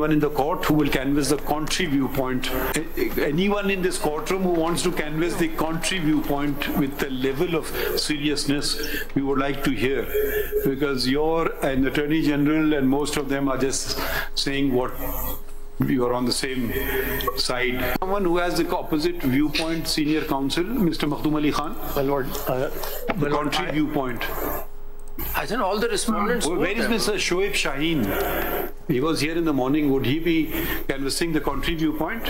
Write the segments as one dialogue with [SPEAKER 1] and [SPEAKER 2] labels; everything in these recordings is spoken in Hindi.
[SPEAKER 1] anyone in the court who will canvass the contrary viewpoint. Anyone in this courtroom who wants to canvass the contrary viewpoint with the level of seriousness we would like to hear, because you're an Attorney General and most of them are just saying what you are on the same side. Someone who has the opposite viewpoint, Senior Counsel, Mr. Makhdoom Ali Khan.
[SPEAKER 2] Well, Lord,
[SPEAKER 1] the contrary viewpoint.
[SPEAKER 2] I think all the respondents.
[SPEAKER 1] Where is Mr. Shoaib Shaheen? He was here in the morning. Would he be canvassing the contrary viewpoint?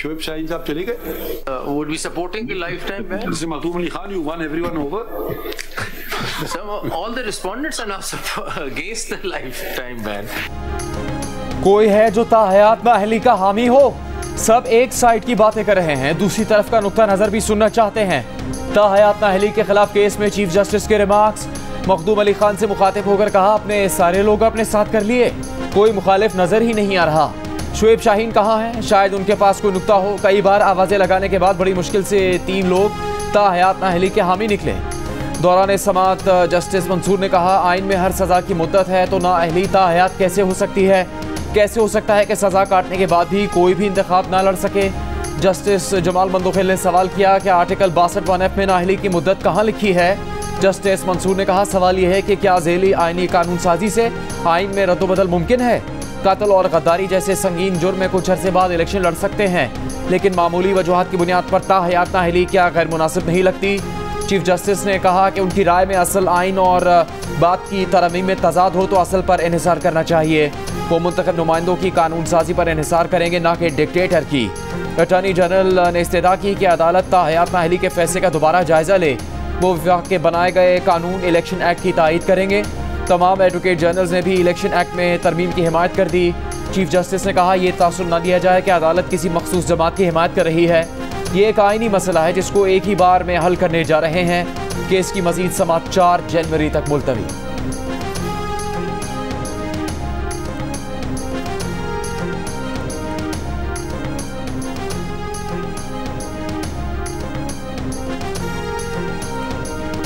[SPEAKER 1] Shoaib Shaheen sahab chale gaye?
[SPEAKER 2] Would be supporting the lifetime ban.
[SPEAKER 1] Mr. Makhdoom Ali Khan, you won everyone over.
[SPEAKER 2] So all the respondents are now against the lifetime ban.
[SPEAKER 3] कोई है जो ताहयात नाअहली का हामी हो? सब एक साइड की बातें कर रहे हैं, दूसरी तरफ का नुक्ता नजर भी सुनना चाहते हैं। ताहयात नाअहली के खिलाफ केस में चीफ जस्टिस के रिमार्क्स। मखदूम अली खान से मुखातिब होकर कहा, अपने सारे लोग अपने साथ कर लिए, कोई मुखालिफ नजर ही नहीं आ रहा। शोएब शाहीन कहाँ हैं? शायद उनके पास कोई नुक्ता हो। कई बार आवाजें लगाने के बाद बड़ी मुश्किल से 3 लोग ताहयात नाअहली के हामी निकले। दौरान समाअत जस्टिस मंसूर ने कहा, आइन में हर सजा की मुद्दत है तो नाअहली ताहयात कैसे हो सकती है? कैसे हो सकता है कि सजा काटने के बाद भी कोई भी इंतखाब ना लड़ सके? जस्टिस जमाल मंदोखिल ने सवाल किया कि आर्टिकल 62(1)(f) में नाअहली की मुद्दत कहाँ लिखी है? जस्टिस मंसूर ने कहा, सवाल यह है कि क्या झेली आइनी कानून साजी से आइन में रद्दोबदल मुमकिन है? कत्ल और गद्दारी जैसे संगीन जुर्म में कुछ अरसे बाद इलेक्शन लड़ सकते हैं, लेकिन मामूली वजूहात की बुनियाद पर ताहयात नाअहली क्या गैर मुनासिब नहीं लगती? चीफ जस्टिस ने कहा कि उनकी राय में असल आइन और बात की तरमीम में तजाद हो तो असल पर इन्हिसार करना चाहिए। वो मुंतखब नुमाइंदों की कानून साजी पर इन्हिसार करेंगे, ना कि डिक्टेटर की। अटॉर्नी जनरल ने इस्तदा की कि अदालत ताहयात नाअहली के फैसले का दोबारा जायजा ले। वो विफाक के बनाए गए कानून इलेक्शन एक्ट की तायीद करेंगे। तमाम एडवोकेट जनरल्स ने भी इलेक्शन एक्ट में तरमीम की हिमायत कर दी। चीफ जस्टिस ने कहा, यह तासुर न दिया जाए कि अदालत किसी मखसूस जमात की हिमायत कर रही है। ये एक आइनी मसला है जिसको एक ही बार में हल करने जा रहे हैं। केस की मजीद समाअत 4 जनवरी तक मुलतवी।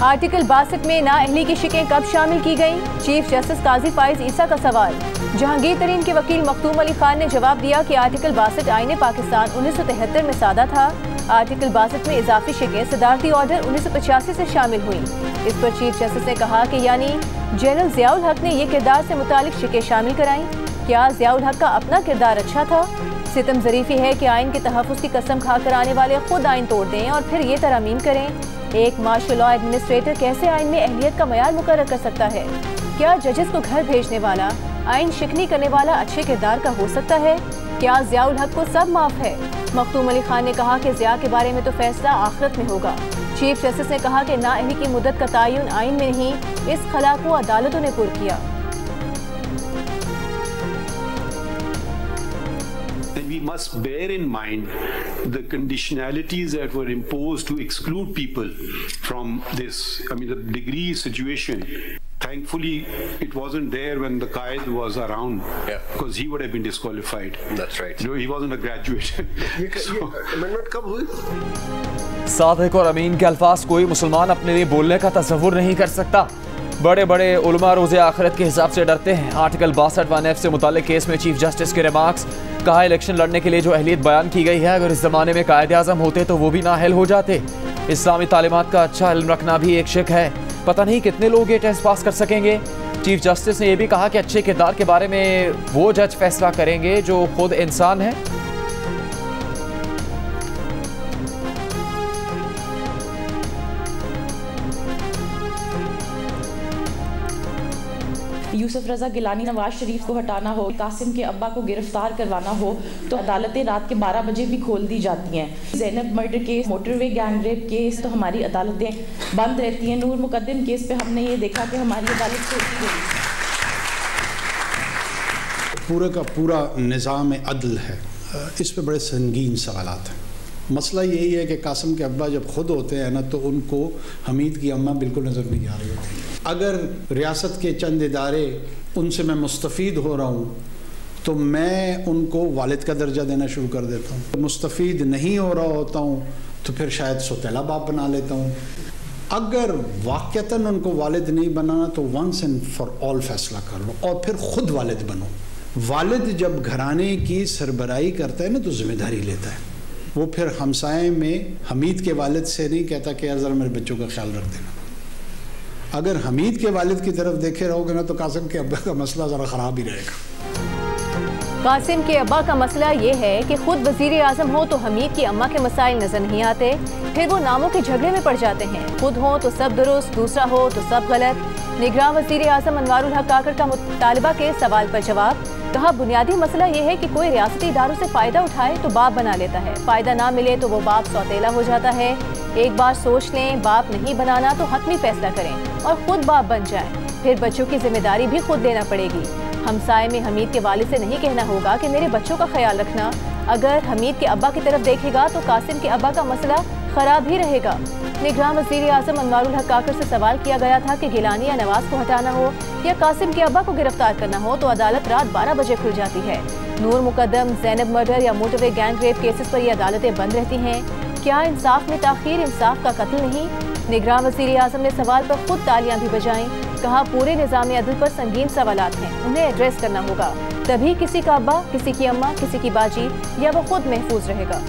[SPEAKER 4] आर्टिकल 62 में नाअहली की शिकें कब शामिल की गईं? चीफ जस्टिस काजी फाइज ईसा का सवाल। जहांगीर तरीन के वकील मखदूम अली खान ने जवाब दिया कि आर्टिकल 62 आईन पाकिस्तान 1973 में सादा था। आर्टिकल 62 में इजाफी शिकें सदारती ऑर्डर 1985 से शामिल हुई। इस पर चीफ जस्टिस ने कहा कि यानी जनरल ज़ियाउल हक ने ये किरदार से मुतालिक शिकें शामिल कराईं। क्या ज़ियाउल हक का अपना किरदार अच्छा था? सितम ज़रीफ़ी है कि आइन के तहफ़्फ़ुज़ की कसम खाकर आने वाले खुद आइन तोड़ दें और फिर ये तरमीम करें। एक मार्शल लॉ एडमिनिस्ट्रेटर कैसे आइन में अहलियत का मयार मुकर्रर कर सकता है? क्या जजेस को घर भेजने वाला, आइन शिकनी करने वाला अच्छे किरदार का हो सकता है? क्या ज़ियाउल हक को सब माफ है? मखदूम अली खान ने कहा कि ज़िया के बारे में तो फैसला आखिरत में होगा। चीफ जस्टिस ने कहा कि नाअहली की मुद्दत का तयन आइन में नहीं, इस खला को अदालतों ने पुर किया।
[SPEAKER 1] We must bear in mind the conditionalities that were imposed to exclude people from this. I mean, the degree situation. Thankfully, it wasn't there when the Qaid was around, because he would have been disqualified.
[SPEAKER 2] That's right.
[SPEAKER 1] No, he wasn't a graduate.
[SPEAKER 2] Amendment कब हुई?
[SPEAKER 3] सादिक और अमीन के अल्फाज कोई मुसलमान अपने लिए बोलने का तसव्वुर नहीं कर सकता। बड़े बड़े उलमा रोज़े आखिरत के हिसाब से डरते हैं। आर्टिकल 62(1)(f) से मुतालिक केस में चीफ जस्टिस के रिमार्क्स। कहा, इलेक्शन लड़ने के लिए जो अहलियत बयान की गई है, अगर इस ज़माने में कायद आज़म होते तो वो भी नाअहल हो जाते। इस्लामी तालीमात का अच्छा इल्म रखना भी एक शिक है। पता नहीं कितने लोग ये टेस्ट पास कर सकेंगे। चीफ जस्टिस ने यह भी कहा कि अच्छे किरदार के बारे में वो जज फैसला करेंगे जो खुद इंसान है।
[SPEAKER 5] यूसुफ रजा गिलानी नवाज शरीफ को हटाना हो, कासिम के अब्बा को गिरफ्तार करवाना हो तो अदालतें रात के 12 बजे भी खोल दी जाती हैं। Zainab murder case, motorway gang rape case तो हमारी अदालतें बंद रहती हैं। नूर मुकद्दम केस पे हमने ये देखा कि हमारी अदालत खोलती गई।
[SPEAKER 6] पूरे का पूरा निज़ाम अदल है, इस पे बड़े संगीन सवालात हैं। मसला यही है कि कासिम के अब्बा जब खुद होते हैं ना, तो उनको हमीद की अम्मा बिल्कुल नज़र नहीं आ रही होती। अगर रियासत के चंद इदारे उनसे मैं मुस्तफ़ीद हो रहा हूँ तो मैं उनको वालिद का दर्जा देना शुरू कर देता हूँ। मुस्तफ़ीद नहीं हो रहा होता हूँ तो फिर शायद सौतेला बाप बना लेता हूँ। अगर वाक़तन उनको वालिद नहीं बनाना तो वंस एंड फॉर ऑल फैसला कर लो और फिर ख़ुद वालिद बनो। वालिद जब घराने की सरबराही करता है ना तो जिम्मेदारी लेता है। वो फिर हमसाए में हमीद के वालिद से नहीं कहता कि यार ज़रा मेरे बच्चों का ख्याल रख देना। अगर हमीद के वालिद की तरफ देखे रहोगे ना तो कासिम के अब्बा का मसला ज़रा ख़राब ही रहेगा।
[SPEAKER 4] कासिम के अब्बा का मसला ये है कि खुद वज़ीर आज़म हो तो हमीद की अम्मा के मसाइल नजर नहीं आते, फिर वो नामों के झगड़े में पड़ जाते हैं। खुद हो तो सब दुरुस्त, दूसरा हो तो सब गलत। निगरां वज़ीर आज़म अनवारुल हक काकड़ का मुतालबा के सवाल पर जवाब, कहा बुनियादी मसला ये है कि कोई रियासती इदारों से फ़ायदा उठाए तो बाप बना लेता है, फ़ायदा ना मिले तो वो बाप सौतेला हो जाता है। एक बार सोच लें, बाप नहीं बनाना तो हतमी फैसला करें और खुद बाप बन जाएं, फिर बच्चों की जिम्मेदारी भी खुद लेना पड़ेगी। हमसाए में हमीद के वालिद से नहीं कहना होगा कि मेरे बच्चों का ख्याल रखना। अगर हमीद के अब्बा की तरफ देखेगा तो कासिम के अब्बा का मसला खराब ही रहेगा। निगरां वज़ीर आज़म अनवारुल हक काकड़ से सवाल किया गया था कि गिलानी या नवाज को हटाना हो या कासिम के अब्बा को गिरफ्तार करना हो तो अदालत रात 12 बजे खुल जाती है। नूर मुकद्दम, ज़ैनब मर्डर या मोटरवे गैंग रेप केसेस पर ये अदालतें बंद रहती हैं। क्या इंसाफ में ताखीर इंसाफ का कत्ल नहीं? निगरां वज़ीर आज़म ने सवाल पर खुद तालियां भी बजाईं। कहा पूरे निज़ाम अदल पर संगीन सवालात हैं, उन्हें एड्रेस करना होगा, तभी किसी का अब्बा, किसी की अम्मा, किसी की बाजी या वो खुद महफूज रहेगा।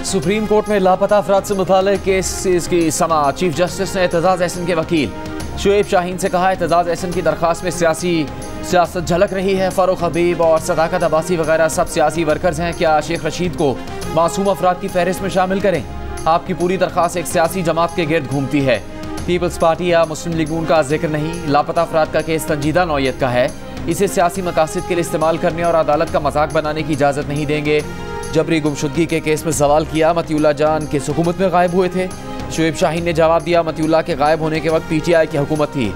[SPEAKER 3] सुप्रीम कोर्ट में लापता अफराद से मुताल्लिक केस की समाअत चीफ जस्टिस ने एतजाज़ एहसन के वकील शुएब शाहीन से कहा एतजाज़ एहसन की दरख्वास्त में सियासत झलक रही है। फ़ारूक हबीब और सदाकत अब्बासी वगैरह सब सियासी वर्कर्स हैं, क्या शेख रशीद को मासूम अफराद की फहरिस्त में शामिल करें? आपकी पूरी दरख्वास्त एक सियासी जमात के गिर्द घूमती है। पीपल्स पार्टी या मुस्लिम लीग का जिक्र नहीं। लापता अफराद का केस संजीदा नौयत का है, इसे सियासी मकासद के लिए इस्तेमाल करने और अदालत का मजाक बनाने की इजाज़त नहीं देंगे। जबरी गुमशुदगी के केस में सवाल किया, मतिउल्लाह जान किस हुकूमत में गायब हुए थे? शुएब शाहीन ने जवाब दिया, मतिउल्लाह के गायब होने के वक्त PTI की हुकूमत थी।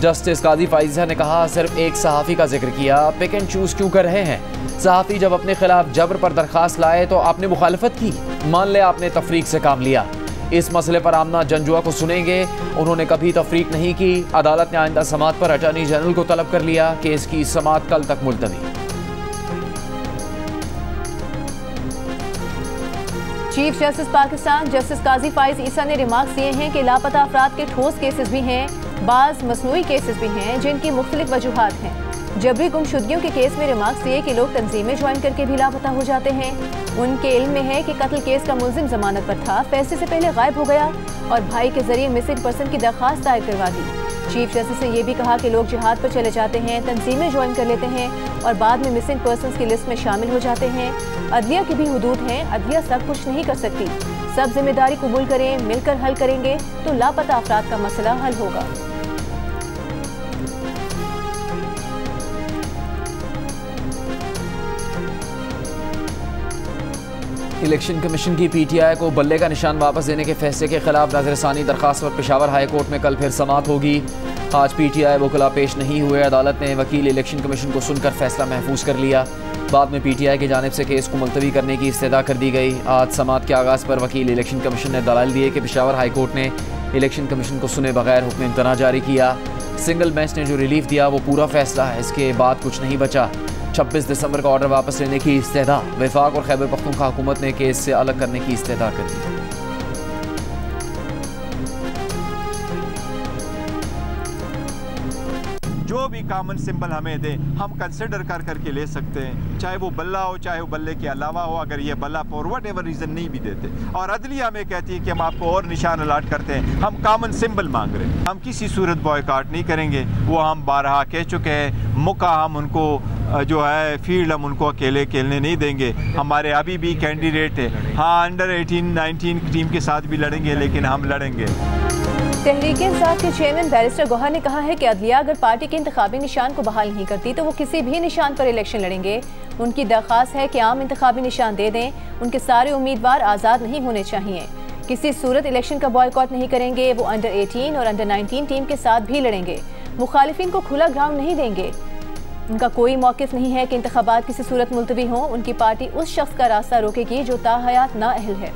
[SPEAKER 3] जस्टिस काजी फाइजा ने कहा सिर्फ एक सहाफ़ी का जिक्र किया, पिक एंड चूज़ क्यों कर रहे हैं? सहाफ़ी जब अपने खिलाफ जबर पर दरख्वास्त लाए तो आपने मुखालफत की, मान ले आपने तफरीक से काम लिया। इस मसले पर आमना जंजुआ को सुनेंगे, उन्होंने कभी तफरीक नहीं की। अदालत ने आइंदा समात पर अटॉर्नी जनरल को तलब कर लिया, केस की समात कल तक मुलतवी।
[SPEAKER 4] चीफ जस्टिस पाकिस्तान जस्टिस काजी फाइज ईसा ने रिमार्क्स दिए हैं कि लापता अफराद के ठोस केसेस भी हैं, बाज़ मसनूई केसेस भी हैं जिनकी मुख्तलिफ वजूहात हैं। जबरी गुमशुदगियों के केस में रिमार्क्स दिए कि लोग तंजीमें ज्वाइन करके भी लापता हो जाते हैं। उनके इल्म में है कि कत्ल केस का मुलजिम जमानत पर था, फैसले से पहले गायब हो गया और भाई के जरिए मिसिंग पर्सन की दरख्वास्त दायर करवा दी। चीफ जस्टिस ने यह भी कहा कि लोग जिहाद पर चले जाते हैं, तंजीमें ज्वाइन कर लेते हैं और बाद में मिसिंग पर्सन्स की लिस्ट में शामिल हो जाते हैं। अदलिया की भी हुदूद हैं, अदलिया सब कुछ नहीं कर सकती। सब जिम्मेदारी कबूल करें, मिलकर हल करेंगे तो लापता अफराद का मसला हल होगा।
[SPEAKER 3] इलेक्शन कमीशन की PTI को बल्ले का निशान वापस देने के फैसले के खिलाफ नजरसानी दरखास्त पर पेशावर हाई कोर्ट में कल फिर समाअत होगी। आज PTI वकला पेश नहीं हुए। अदालत ने वकील इलेक्शन कमीशन को सुनकर फैसला महफूज कर लिया। बाद में PTI की जानिब से केस को मुलतवी करने की इस्तदा कर दी गई। आज समाअत के आगाज़ पर वकील इलेक्शन कमीशन ने दलाल दिए कि पेशावर हाई कोर्ट ने इलेक्शन कमीशन को सुने बगैर हुक्म इम्तना जारी किया। सिंगल बेंच ने जो रिलीफ दिया वो पूरा फैसला है, इसके बाद कुछ नहीं बचा। 26 दिसंबर का ऑर्डर वापस लेने की इस्तदा। वफाक और खैबर पख्तूनख्वा हुकूमत ने केस से अलग करने की इस्तदा कर दी।
[SPEAKER 7] जो भी कॉमन सिंबल हमें दे हम कंसिडर कर करके ले सकते हैं, चाहे वो बल्ला हो चाहे वो बल्ले के अलावा हो। अगर ये बल्ला फॉर वट एवर रीज़न नहीं भी देते और अदलिया हमें कहती है कि हम आपको और निशान अलाट करते हैं, हम कॉमन सिंबल मांग रहे हैं, हम किसी सूरत बॉयकॉट नहीं करेंगे। वो हम बारहा कह चुके हैं। मौका हम उनको जो है फील्ड हम उनको अकेले खेलने नहीं देंगे। हमारे अभी भी कैंडिडेट है, हाँ अंडर 18-19 टीम के साथ भी लड़ेंगे, लेकिन हम लड़ेंगे।
[SPEAKER 4] तहरीक इंसाफ के चेयरमैन बैरिस्टर गौहर ने कहा है कि अदलिया अगर पार्टी के इंतखाबी निशान को बहाल नहीं करती तो वो किसी भी निशान पर इलेक्शन लड़ेंगे। उनकी दरख्वास्त है कि आम इंतखाबी निशान दे दें। उनके सारे उम्मीदवार आज़ाद नहीं होने चाहिए। किसी सूरत इलेक्शन का बॉयकॉट नहीं करेंगे। वो अंडर 18 और अंडर 19 टीम के साथ भी लड़ेंगे। मुखालिफिन को खुला ग्राउंड नहीं देंगे। उनका कोई मौक़िफ़ नहीं है कि इंतखाबात किसी सूरत मुलतवी हों। उनकी पार्टी उस शख्स का रास्ता रोकेगी जो ताहयात नाअहल है।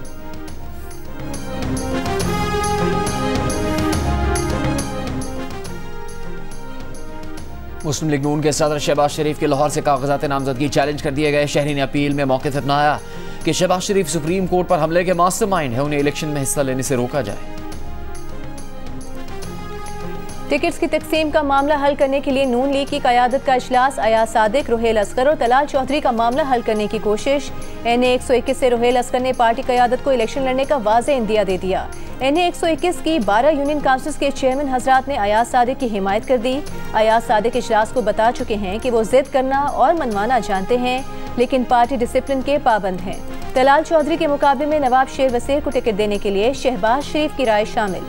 [SPEAKER 3] मुस्लिम लीग नून के सदर शहबाज शरीफ के लाहौर से कागजात नामजदगी चैलेंज कर दिए गए। शहरी ने अपील में मौक़िफ़ अपनाया कि शहबाज शरीफ सुप्रीम कोर्ट पर हमले के मास्टरमाइंड है, उन्हें इलेक्शन में हिस्सा लेने से रोका जाए।
[SPEAKER 4] टिकट्स की तकसीम का मामला हल करने के लिए नून लीग की क़यादत का इजलास। अयाज सादिक, रुहेल असगर और तलाल चौधरी का मामला हल करने की कोशिश। NA 121 से रुहेल असगर ने पार्टी क़यादत को इलेक्शन लड़ने का वाज़ेह इंदिया दे दिया। NA 121 की 12 यूनियन काउंसिल्स के चेयरमैन हजरात ने अयाज सादिक की हिमायत कर दी। अयाज सादिक इजलास को बता चुके हैं कि वो जिद करना और मनवाना जानते हैं, लेकिन पार्टी डिसिप्लिन के पाबंद हैं। तलाल चौधरी के मुकाबले में नवाब शेर वसीर को टिकट देने के लिए शहबाज शरीफ की राय शामिल।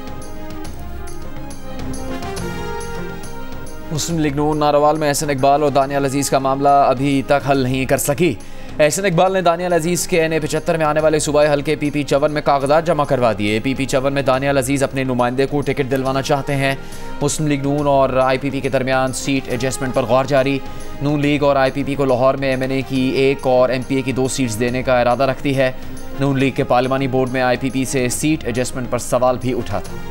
[SPEAKER 3] मुस्लिम लीग नून नारोवाल में एहसन इकबाल और दानियाल अजीज़ का मामला अभी तक हल नहीं कर सकी। एहसन इकबाल ने दानियाल अजीज़ के NA 75 में आने वाले सूबाई हल्के PP 54 में कागजात जमा करवा दिए। PP 54 में दानियाल अजीज़ अपने नुमाइंदे को टिकट दिलवाना चाहते हैं। मुस्लिम लीग नून और IPP के दरमियान सीट एडजस्टमेंट पर गौर जारी। नून लीग और IPP को लाहौर में MNA की 1 और MPA की 2 सीट्स देने का इरादा रखती है। नून लीग के पार्लिमानी बोर्ड में IPP से सीट एडजस्टमेंट पर सवाल भी उठा था।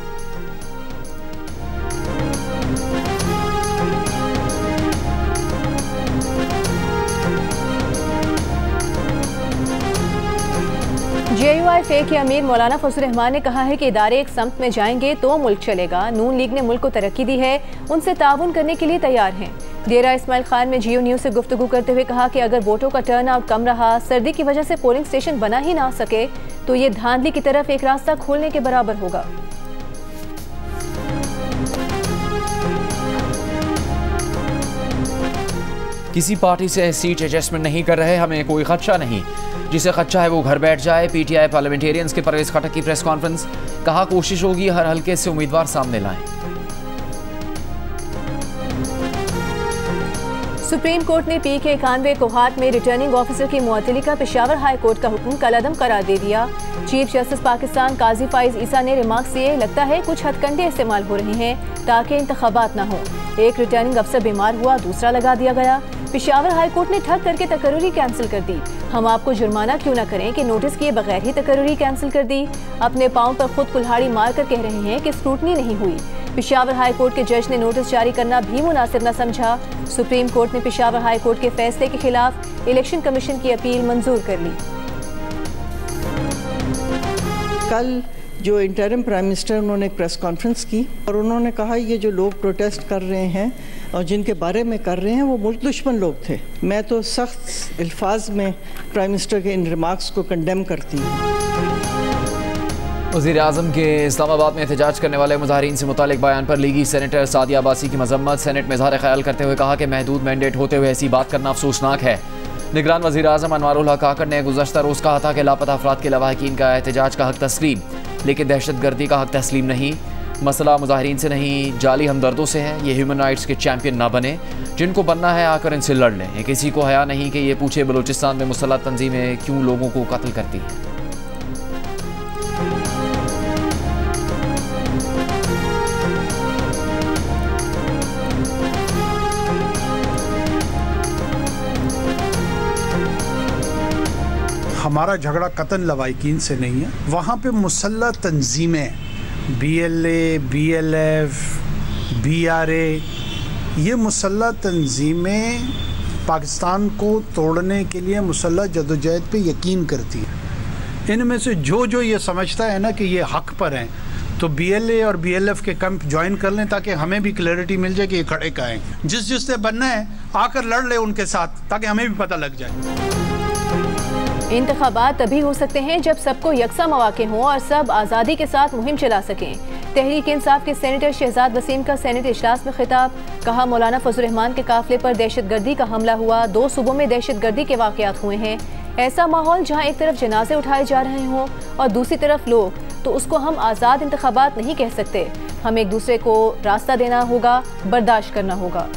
[SPEAKER 4] JUIF के अमीर मौलाना फजल रहमान ने कहा है कि इदारे एक समत में जाएंगे तो मुल्क चलेगा। नून लीग ने मुल्क को तरक्की दी है, उनसे ताउन करने के लिए तैयार हैं। डेरा इस्माइल खान में जियो न्यूज़ से गुफ्तगू करते हुए कहा कि अगर वोटों का टर्न आउट कम रहा, सर्दी की वजह से पोलिंग स्टेशन बना ही ना सके, तो ये धांधली की तरफ एक रास्ता खोलने के बराबर होगा।
[SPEAKER 3] किसी पार्टी से सीट एडजस्टमेंट नहीं कर रहे, हमें कोई खदशा नहीं। जिसे खदशा है वो घर बैठ जाए। PTI पार्लियामेंटेरियंस के परवेज खटक की प्रेस कॉन्फ्रेंस। कहा कोशिश होगी हर हल्के से उम्मीदवार सामने लाएं।
[SPEAKER 4] सुप्रीम कोर्ट ने PK 91 कोहाट में रिटर्निंग ऑफिसर की मुअत्तली का पेशावर हाई कोर्ट का हुक्म कलअदम करार दे दिया। चीफ जस्टिस पाकिस्तान काजी फाइज ईसा ने रिमार्क्स दिए, लगता है कुछ हथकंडे इस्तेमाल हो रहे हैं ताकि इंतखाबात न हो। एक रिटर्निंग अफसर बीमार हुआ, दूसरा लगा दिया गया। पेशावर हाई कोर्ट ने ठग करके तकर्री कैंसिल कर दी। हम आपको जुर्माना क्यों न करें कि नोटिस किए बगैर ही तकर्री कैंसिल कर दी। अपने पाँव पर खुद कुल्हाड़ी मार कर कह रहे हैं कि स्क्रूटनी नहीं हुई। पेशावर हाई कोर्ट के जज ने नोटिस जारी करना भी मुनासिब न समझा। सुप्रीम कोर्ट ने पेशावर हाई कोर्ट के फैसले के खिलाफ इलेक्शन कमीशन की अपील मंजूर कर ली।
[SPEAKER 8] कल जो इंटरिम प्राइम मिनिस्टर उन्होंने एक प्रेस कॉन्फ्रेंस की और उन्होंने कहा ये जो लोग प्रोटेस्ट कर रहे हैं और जिनके बारे में कर रहे हैं वो मुल्क दुश्मन लोग थे। मैं तो सख्त अल्फाज में प्राइम मिनिस्टर के इन रिमार्क्स को कंडेम करती हूँ।
[SPEAKER 3] वज़ीर आज़म के इस्लामाबाद में एहतजाज करने वाले मुजाहिरीन से मुतालिक बयान पर लीगी सेनेटर सादिया अब्बासी की मजम्मत। सेनेट में इज़हार ख्याल करते हुए कहा कि महदूद मैंडेट होते हुए ऐसी बात करना अफसोसनाक है। निगरान वज़ीर आज़म अनवारुल हक काकड़ ने गुज़श्ता रोज़ कहा था कि लापता अफराद के लवाहिकीन का एहतजाज का हक तस्लीम, लेकिन दहशत गर्दी का हक तस्लीम नहीं। मसला मुजाहिरीन से नहीं, जाली हमदर्दों से है। ये ह्यूमन राइट्स के चैम्पियन ना बने, जिनको बनना है आकर इनसे लड़ लें। किसी को हया नहीं कि ये पूछे बलूचिस्तान में मुसल्लह तंजीमें क्यों लोगों को कत्ल करती हैं।
[SPEAKER 6] हमारा झगड़ा कतन लवाइकीन से नहीं है। वहाँ पे मुसल्लह तंजीमें BLA, BLF, BRA, ये मुसल्लह तंजीमें पाकिस्तान को तोड़ने के लिए मुसल्लह जदोजहद पे यकीन करती है। इनमें से जो ये समझता है ना कि ये हक पर हैं, तो BLA और BLF के कैंप ज्वाइन कर लें ताकि हमें भी क्लैरिटी मिल जाए कि ये खड़े का हैं। जिससे बनना है आकर लड़ ले उनके साथ, ताकि हमें भी पता लग जाए।
[SPEAKER 4] इंतखाबात तभी हो सकते हैं जब सबको यकसा मौके हों और सब आज़ादी के साथ मुहिम चला सकें। तहरीक इंसाफ के सेनेटर शहजाद वसीम का सेनेट इजलास में खिताब। कहा मौलाना फजल रहमान के काफिले पर दहशतगर्दी का हमला हुआ। 2 सूबों में दहशतगर्दी के वाक़यात हुए हैं। ऐसा माहौल जहाँ एक तरफ जनाजे उठाए जा रहे हों और दूसरी तरफ लोग, तो उसको हम आज़ाद इंतखाबात नहीं कह सकते। हम एक दूसरे को रास्ता देना होगा, बर्दाश्त करना होगा।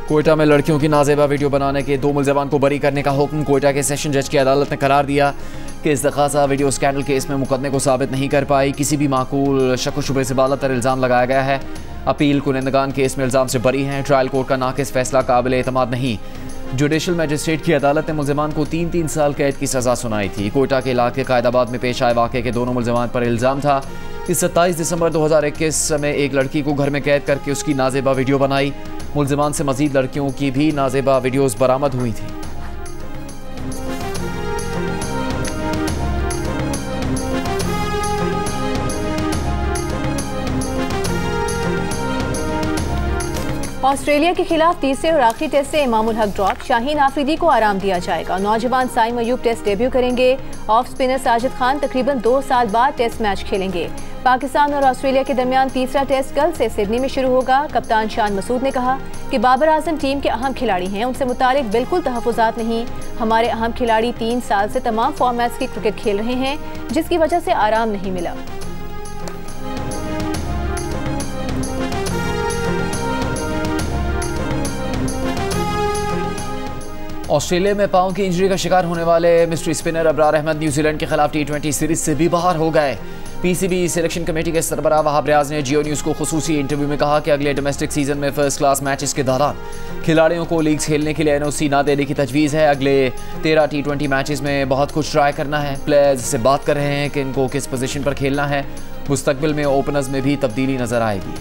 [SPEAKER 3] कोयटा में लड़कियों की नाजेबा वीडियो बनाने के 2 मुल्ज़िमान को बरी करने का हुक्म। कोयटा के सेशन जज की अदालत ने करार दिया कि इस्तग़ासा वीडियो स्कैंडल केस में मुकदमे को साबित नहीं कर पाई। किसी भी माकूल शक व शुबे से बालातर इल्ज़ाम लगाया गया है। अपील कुनिंदगान केस में इल्ज़ाम से बरी हैं। ट्रायल कोर्ट का नाकिस फैसला काबिल एतमाद नहीं। जुडिशल मजिस्ट्रेट की अदालत ने मुलजमान को 3-3 साल कैद की सजा सुनाई थी। कोयटा के इलाके कायदाबाद में पेश आए वाक़े के दोनों मुलजमान पर इल्ज़ाम था कि 27 दिसंबर 2021 में एक लड़की को घर में कैद करके उसकी नाजेबा वीडियो बनाई। मुलजमान से मजीद लड़कियों की भी नाजेबा वीडियोज़ बरामद हुई थी।
[SPEAKER 4] ऑस्ट्रेलिया के खिलाफ तीसरे और आखिरी टेस्ट से इमामुल हक ड्रॉप, शाहीन आफरीदी को आराम दिया जाएगा। नौजवान साइम अयूब टेस्ट डेब्यू करेंगे। ऑफ स्पिनर साजिद खान तकरीबन 2 साल बाद टेस्ट मैच खेलेंगे। पाकिस्तान और ऑस्ट्रेलिया के दरमियान तीसरा टेस्ट कल से सिडनी में शुरू होगा। कप्तान शान मसूद ने कहा कि बाबर आजम टीम के अहम खिलाड़ी हैं, उनसे मुतालिक बिल्कुल तहफ़्फ़ुज़ात नहीं। हमारे अहम खिलाड़ी 3 साल से तमाम फॉर्मेट्स की क्रिकेट खेल रहे हैं, जिसकी वजह से आराम नहीं मिला।
[SPEAKER 3] ऑस्ट्रेलिया में पांव की इंजरी का शिकार होने वाले mystery spinner Abrar Ahmed New Zealand के खिलाफ T20 सीरीज से भी बाहर हो गए। PCB सिलेक्शन कमेटी के सरबराह वहाब रियाज ने जियो न्यूज़ को खुसूसी इंटरव्यू में कहा कि अगले डोमेस्टिक सीजन में फर्स्ट क्लास मैचेस के दौरान खिलाड़ियों को लीग्स खेलने के लिए NOC ना देने की तजवीज़ है। अगले 13 T20 मैचेस में बहुत कुछ ट्राई करना है। प्लेयर्स से बात कर रहे हैं कि इनको किस पोजीशन पर खेलना है। मुस्तकबिल में ओपनर्स में भी तब्दीली नजर आएगी।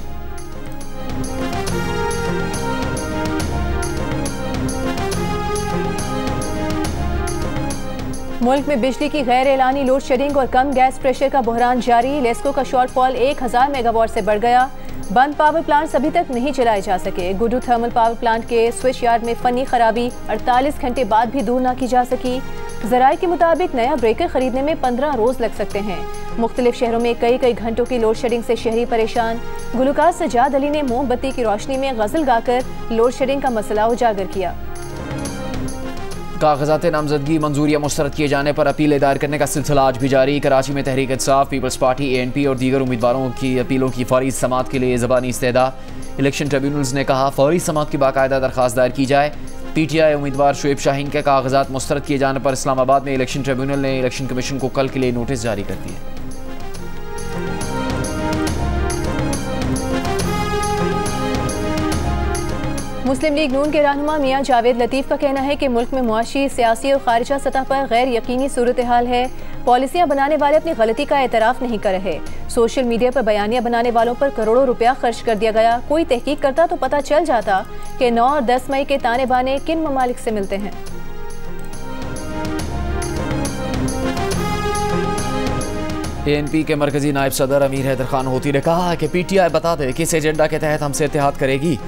[SPEAKER 4] मुल्क में बिजली की गैर एलानी लोड शेडिंग और कम गैस प्रेशर का बहरान जारी। लेस्को का शॉर्टफॉल 1000 मेगावाट से बढ़ गया। बंद पावर प्लांट्स अभी तक नहीं चलाए जा सके। गुड्डू थर्मल पावर प्लांट के स्विच यार्ड में फनी खराबी 48 घंटे बाद भी दूर न की जा सकी। ज़राए के मुताबिक नया ब्रेकर खरीदने में 15 रोज लग सकते हैं। मुख्तलिफ शहरों में कई घंटों की लोड शेडिंग से शहरी परेशान। गुलकार सजाद अली ने मोमबत्ती की रोशनी में गजल गाकर लोड शेडिंग का मसला उजागर किया।
[SPEAKER 3] कागजात नामजदगी मंजूरियाँ मुस्तरद किए जाने पर अपील दायर करने का सिलसिला आज भी जारी। कराची में Tehreek Insaf, peoples party, ANP और दीगर उम्मीदवारों की अपीलों की फौरी समाअत के लिए ज़बानी इस्तेदा। इलेक्शन ट्रिब्यूनल्स ने कहा फौरी समाअत की बाकायदा दरख्वास्त दायर की जाए। PTI उम्मीदवार शुएब शाहीन के कागजात मुस्तरद किए जाने पर इस्लामाबाद में इलेक्शन ट्रिब्यूनल ने इलेक्शन कमीशन को कल के लिए नोटिस जारी कर दिया।
[SPEAKER 4] मुस्लिम लीग नून के रहनुमा मियां जावेद लतीफ़ का कहना है कि मुल्क में मुआशी, सियासी और खारिजा सतह पर गैर यकीनी सूरत हाल है। पॉलिसियां बनाने वाले अपनी गलती का एतराफ़ नहीं कर रहे। सोशल मीडिया पर बयानियां बनाने वालों पर करोड़ों रुपया खर्च कर दिया गया। कोई तहकीक करता तो पता चल जाता कि 9 और 10 मई के ताने बाने किन ममालिक से मिलते हैं।
[SPEAKER 3] ANP के मरकजी नायब सदर अमीर हैदर खान होती ने कहा कि PTI बता दे किस एजेंडा के तहत हमसे इत्तेहाद करेगी।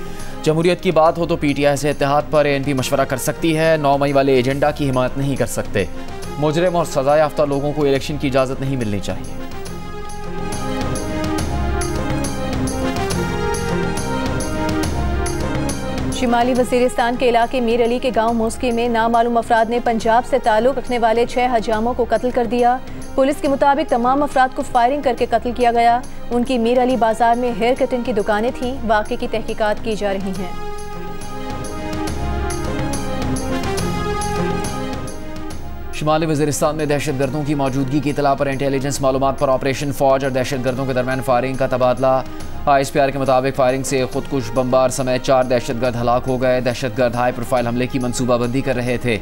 [SPEAKER 3] जमहूरियत की बात हो तो PTI से इत्तेहाद पर ANP मशवरा कर सकती है। 9 मई वाले एजेंडा की हिमायत नहीं कर सकते। मुजरिम और सजा याफ्ता लोगों को इलेक्शन की इजाज़त नहीं मिलनी चाहिए।
[SPEAKER 4] शिमाली वजीरिस्तान के इलाके मीर अली के गांव मोस्की में नामालूम अफराद ने पंजाब से ताल्लुक़ रखने वाले 6 हजामों को कत्ल कर दिया। पुलिस के मुताबिक तमाम अफराद को फायरिंग करके कत्ल किया गया। उनकी मीर अली बाजार में हेयर कटिंग की दुकानें थीं। वाक़े की तहकीकात की जा रही हैं।
[SPEAKER 3] शुमाली वज़ीरिस्तान में दहशतगर्दों की मौजूदगी की इतला पर इंटेलिजेंस मालूमात पर ऑपरेशन फौज और दहशतगर्दों के दरमियान फायरिंग का तबादला। ISPR के मुताबिक फायरिंग से खुदकुश बमबार समेत 4 दहशतगर्द हलाक हो गए। दहशतगर्द हाई प्रोफाइल हमले की मनसूबाबंदी कर रहे थे।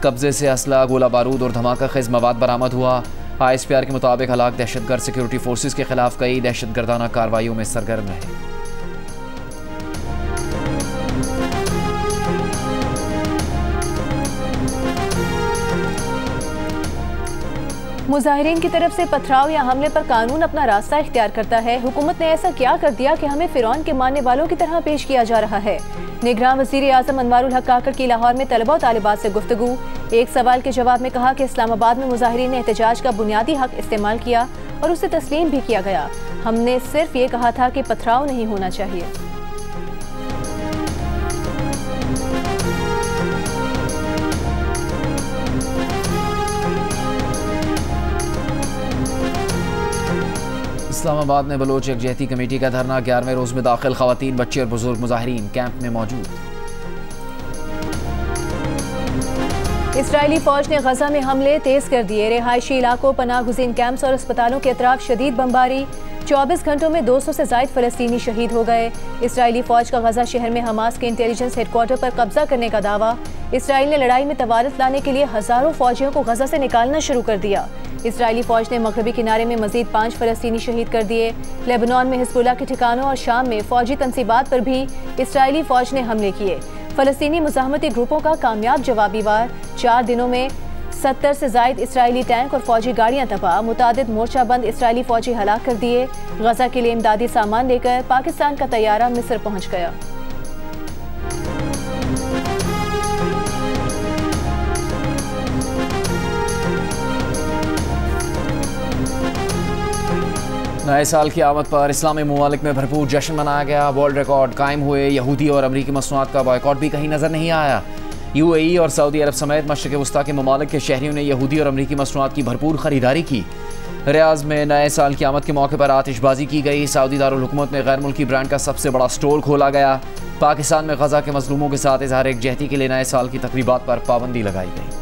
[SPEAKER 3] कब्जे से असला, गोला बारूद और धमाका खेज मवाद बरामद हुआ। ISPR के मुताबिक हलाक दहशतगर्द सिक्योरिटी फोर्सेस के खिलाफ कई दहशतगर्दाना कार्रवाइयों में सरगर्म रहे।
[SPEAKER 4] मुजाहिरीन की तरफ से पथराव या हमले पर कानून अपना रास्ता इख्तियार करता है। हुकूमत ने ऐसा क्या कर दिया कि हमें फिरौन के मानने वालों की तरह पेश किया जा रहा है। निगरान वज़ीर आज़म अनवारुल हक काकड़ की लाहौर में तलबा और तालिबात से गुफ्तगू। एक सवाल के जवाब में कहा कि इस्लामाबाद में मुजाहिरीन ने एहतजाज का बुनियादी हक इस्तेमाल किया और उसे तस्लीम भी किया गया। हमने सिर्फ ये कहा था कि पथराव नहीं होना चाहिए।
[SPEAKER 3] इस्लामाबाद में बलोच यकजहती कमेटी का धरना 11वें रोज में दाखिल। खवातीन, बच्चे और बुजुर्ग मुजाहिरीन कैंप में मौजूद।
[SPEAKER 4] इसराइली फौज ने गजा में हमले तेज कर दिए। रिहायशी इलाकों, पनाह गुज़ीन कैंप्स और अस्पतालों के अतराफ शदीद बमबारी। 24 घंटों में 200 से ज़ायद फ़लस्तीनी शहीद हो गए। इसराइली फ़ौज का गजा शहर में हमास के इंटेलिजेंस हेडक्वार्टर पर कब्जा करने का दावा। इसराइल ने लड़ाई में तवारत लाने के लिए हज़ारों फ़ौजियों को गजा से निकालना शुरू कर दिया। इसराइली फ़ौज ने मगरबी किनारे में मज़ीद 5 फ़लस्तीनी शहीद कर दिए। लेबनान में हिज़्बुल्लाह के ठिकानों और शाम में फ़ौजी तंसीबात पर भी इसराइली फ़ौज ने हमले किए। फ़लस्तीनी मुज़ाहमती ग्रुपों का कामयाब जवाबी वार। 4 दिनों में 70 से ज़ायद इसराइली टैंक और फौजी गाड़ियां तबाह। मुतादिद मोर्चाबंद इसराइली फौजी हलाक कर दिए। गजा के लिए इमदादी सामान लेकर पाकिस्तान का तैयारा मिस्र पहुंच गया।
[SPEAKER 3] नए साल की आमद पर इस्लामी ममालिक में भरपूर जश्न मनाया गया। वर्ल्ड रिकॉर्ड कायम हुए। यहूदी और अमरीकी मसनूआत का बॉयकॉट भी कहीं नजर नहीं आया। UAE और सऊदी अरब समेत मशरिक़ वस्ता के ममालिक के शहरियों ने यहूदी और अमरीकी मसनूआत की भरपूर खरीदारी की। रियाज में नए साल की आमद के मौके पर आतिशबाजी की गई। सऊदी दारुल हुकूमत में गैर मुल्की ब्रांड का सबसे बड़ा स्टोर खोला गया। पाकिस्तान में गजा के मजलूमों के साथ इजहार एकजहती के लिए नए साल की तकरीबात पर पाबंदी लगाई गई।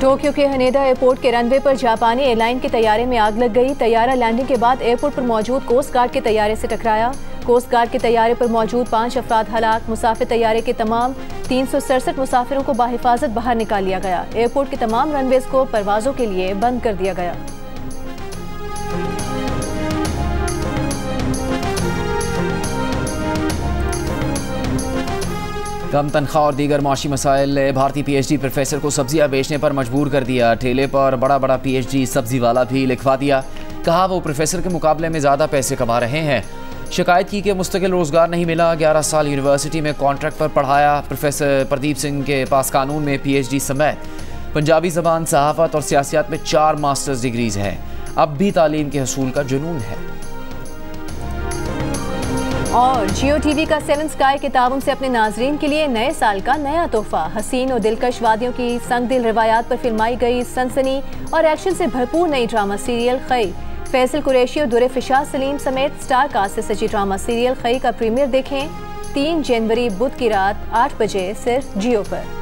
[SPEAKER 4] टोक्यो के हनेदा एयरपोर्ट के रनवे पर जापानी एयरलाइन के तैयारे में आग लग गई। तैयारा लैंडिंग के बाद एयरपोर्ट पर मौजूद कोस्ट गार्ड के तैयारे से टकराया। कोस्ट गार्ड के तैयारे पर मौजूद 5 अफराद हलाक। मुसाफिर तैयारे के तमाम 367 मुसाफिरों को बाहिफाजत बाहर निकाल लिया गया। एयरपोर्ट के तमाम रनवेज को परवाजों के लिए बंद कर दिया गया।
[SPEAKER 3] कम तनख्वाह और दीगर माशी मसाइल ने भारतीय PhD प्रोफेसर को सब्जियां बेचने पर मजबूर कर दिया। ठेले पर बड़ा बड़ा PhD सब्जी वाला भी लिखवा दिया। कहा वो प्रोफेसर के मुकाबले में ज़्यादा पैसे कमा रहे हैं। शिकायत की कि मुस्तकिल रोज़गार नहीं मिला। 11 साल यूनिवर्सिटी में कॉन्ट्रैक्ट पर पढ़ाया। प्रोफेसर प्रदीप सिंह के पास कानून में PhD समेत पंजाबी ज़बान, सहाफ़त और सियासियात में 4 मास्टर्स डिग्रीज़ हैं। अब भी तालीम के हसूल का जुनून है।
[SPEAKER 4] और जियो टीवी का 7 स्काई के ताउन से अपने नाजरीन के लिए नए साल का नया तोहफा। हसीन और दिलकश वादियों की संग दिल रिवायात पर फिल्माई गई सनसनी और एक्शन से भरपूर नई ड्रामा सीरियल खई। फैसल कुरैशी और दुरे फिशाद सलीम समेत स्टार कास्ट से सजी ड्रामा सीरियल खई का प्रीमियर देखें 3 जनवरी बुध की रात 8 बजे सिर्फ जियो पर।